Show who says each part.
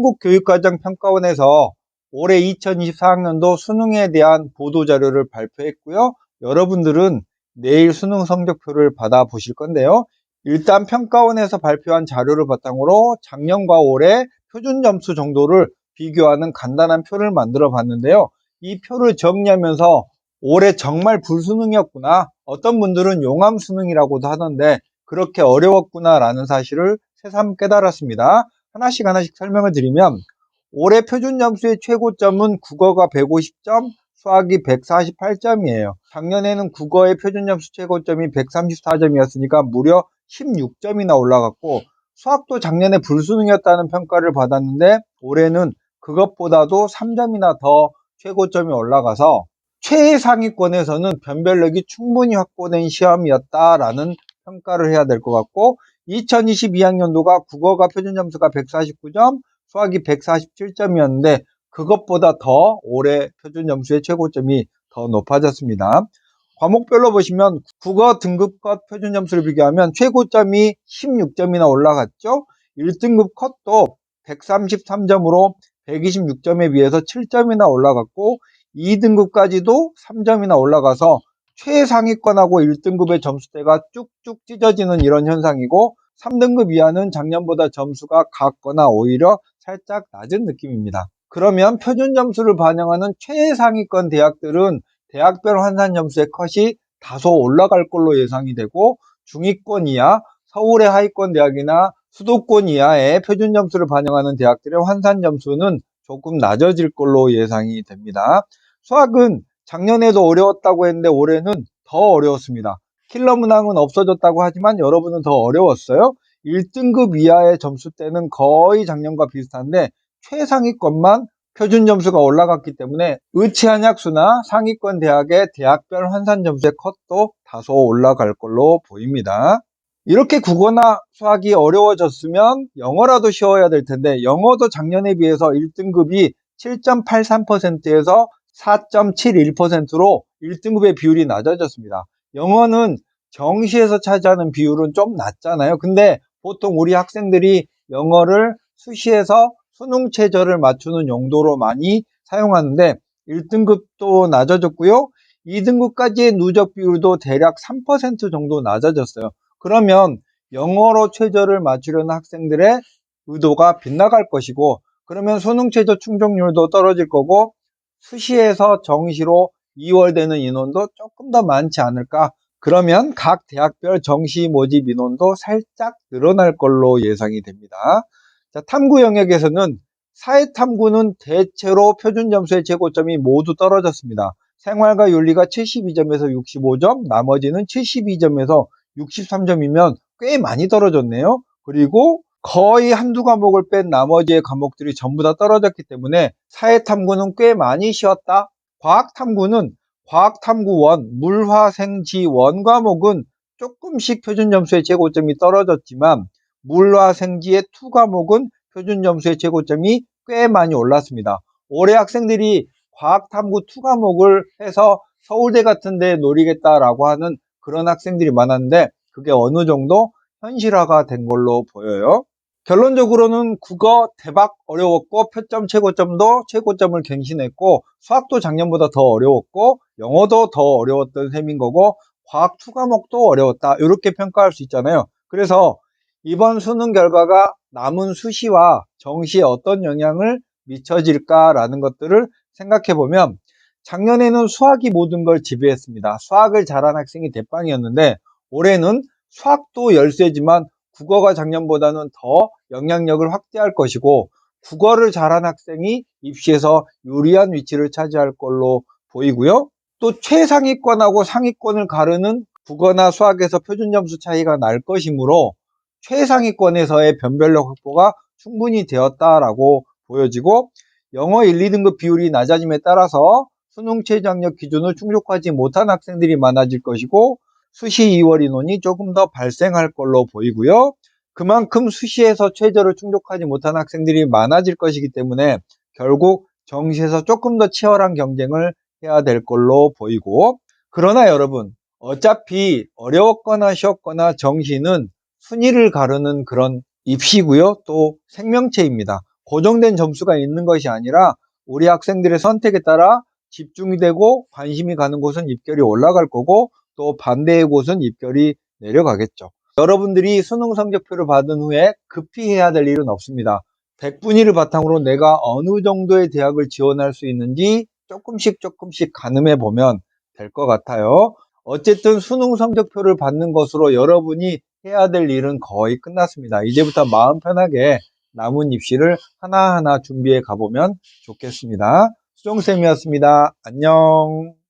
Speaker 1: 한국교육과정평가원에서 올해 2024학년도 수능에 대한 보도자료를 발표했고요. 여러분들은 내일 수능 성적표를 받아보실 건데요. 일단 평가원에서 발표한 자료를 바탕으로 작년과 올해 표준점수 정도를 비교하는 간단한 표를 만들어 봤는데요. 이 표를 정리하면서 올해 정말 불수능이었구나, 어떤 분들은 용암수능이라고도 하던데 그렇게 어려웠구나 라는 사실을 새삼 깨달았습니다. 하나씩 설명을 드리면, 올해 표준점수의 최고점은 국어가 150점, 수학이 148점이에요. 작년에는 국어의 표준점수 최고점이 134점이었으니까 무려 16점이나 올라갔고, 수학도 작년에 불수능이었다는 평가를 받았는데 올해는 그것보다도 3점이나 더 최고점이 올라가서 최상위권에서는 변별력이 충분히 확보된 시험이었다라는 평가를 해야 될 것 같고, 2022학년도가 국어가 표준점수가 149점, 수학이 147점이었는데 그것보다 더 올해 표준점수의 최고점이 더 높아졌습니다. 과목별로 보시면 국어 등급컷 표준점수를 비교하면 최고점이 16점이나 올라갔죠. 1등급 컷도 133점으로 126점에 비해서 7점이나 올라갔고, 2등급까지도 3점이나 올라가서 최상위권하고 1등급의 점수대가 쭉쭉 찢어지는 이런 현상이고, 3등급 이하는 작년보다 점수가 같거나 오히려 살짝 낮은 느낌입니다. 그러면 표준 점수를 반영하는 최상위권 대학들은 대학별 환산 점수의 컷이 다소 올라갈 걸로 예상이 되고, 중위권 이하, 서울의 하위권 대학이나 수도권 이하의 표준 점수를 반영하는 대학들의 환산 점수는 조금 낮아질 걸로 예상이 됩니다. 수학은 작년에도 어려웠다고 했는데 올해는 더 어려웠습니다. 킬러 문항은 없어졌다고 하지만 여러분은 더 어려웠어요. 1등급 이하의 점수대는 거의 작년과 비슷한데 최상위권만 표준 점수가 올라갔기 때문에 의치한약수나 상위권 대학의 대학별 환산 점수의 컷도 다소 올라갈 걸로 보입니다. 이렇게 국어나 수학이 어려워졌으면 영어라도 쉬워야 될 텐데, 영어도 작년에 비해서 1등급이 7.83%에서 4.71%로 1등급의 비율이 낮아졌습니다. 영어는 정시에서 차지하는 비율은 좀 낮잖아요. 근데 보통 우리 학생들이 영어를 수시에서 수능 최저를 맞추는 용도로 많이 사용하는데 1등급도 낮아졌고요. 2등급까지의 누적 비율도 대략 3% 정도 낮아졌어요. 그러면 영어로 최저를 맞추려는 학생들의 의도가 빗나갈 것이고, 그러면 수능 최저 충족률도 떨어질 거고, 수시에서 정시로 이월되는 인원도 조금 더 많지 않을까. 그러면 각 대학별 정시 모집 인원도 살짝 늘어날 걸로 예상이 됩니다. 자, 탐구 영역에서는 사회탐구는 대체로 표준점수의 최고점이 모두 떨어졌습니다. 생활과 윤리가 72점에서 65점, 나머지는 72점에서 63점이면 꽤 많이 떨어졌네요. 그리고 거의 한두 과목을 뺀 나머지의 과목들이 전부 다 떨어졌기 때문에 사회탐구는 꽤 많이 쉬었다. 과학탐구는 과학탐구 1, 물화생지 원 과목은 조금씩 표준점수의 최고점이 떨어졌지만 물화생지의 2 과목은 표준점수의 최고점이 꽤 많이 올랐습니다. 올해 학생들이 과학탐구 2 과목을 해서 서울대 같은 데 노리겠다라고 하는 그런 학생들이 많았는데 그게 어느 정도 현실화가 된 걸로 보여요. 결론적으로는 국어 대박 어려웠고, 표점 최고점도 최고점을 갱신했고, 수학도 작년보다 더 어려웠고, 영어도 더 어려웠던 셈인 거고, 과학 2 과목도 어려웠다, 이렇게 평가할 수 있잖아요. 그래서 이번 수능 결과가 남은 수시와 정시에 어떤 영향을 미쳐질까라는 것들을 생각해 보면, 작년에는 수학이 모든 걸 지배했습니다. 수학을 잘한 학생이 대빵이었는데 올해는 수학도 열세지만 국어가 작년보다는 더 영향력을 확대할 것이고, 국어를 잘한 학생이 입시에서 유리한 위치를 차지할 걸로 보이고요. 또 최상위권하고 상위권을 가르는 국어나 수학에서 표준점수 차이가 날 것이므로 최상위권에서의 변별력 확보가 충분히 되었다라고 보여지고, 영어 1, 2등급 비율이 낮아짐에 따라서 수능 최저학력 기준을 충족하지 못한 학생들이 많아질 것이고, 수시 2월 인원이 조금 더 발생할 걸로 보이고요. 그만큼 수시에서 최저를 충족하지 못한 학생들이 많아질 것이기 때문에 결국 정시에서 조금 더 치열한 경쟁을 해야 될 걸로 보이고, 그러나 여러분, 어차피 어려웠거나 쉬웠거나 정시는 순위를 가르는 그런 입시고요, 또 생명체입니다. 고정된 점수가 있는 것이 아니라 우리 학생들의 선택에 따라 집중이 되고 관심이 가는 곳은 입결이 올라갈 거고 또 반대의 곳은 입결이 내려가겠죠. 여러분들이 수능 성적표를 받은 후에 급히 해야 될 일은 없습니다. 100분위를 바탕으로 내가 어느 정도의 대학을 지원할 수 있는지 조금씩 가늠해 보면 될 것 같아요. 어쨌든 수능 성적표를 받는 것으로 여러분이 해야 될 일은 거의 끝났습니다. 이제부터 마음 편하게 남은 입시를 하나하나 준비해 가보면 좋겠습니다. 수정쌤이었습니다. 안녕.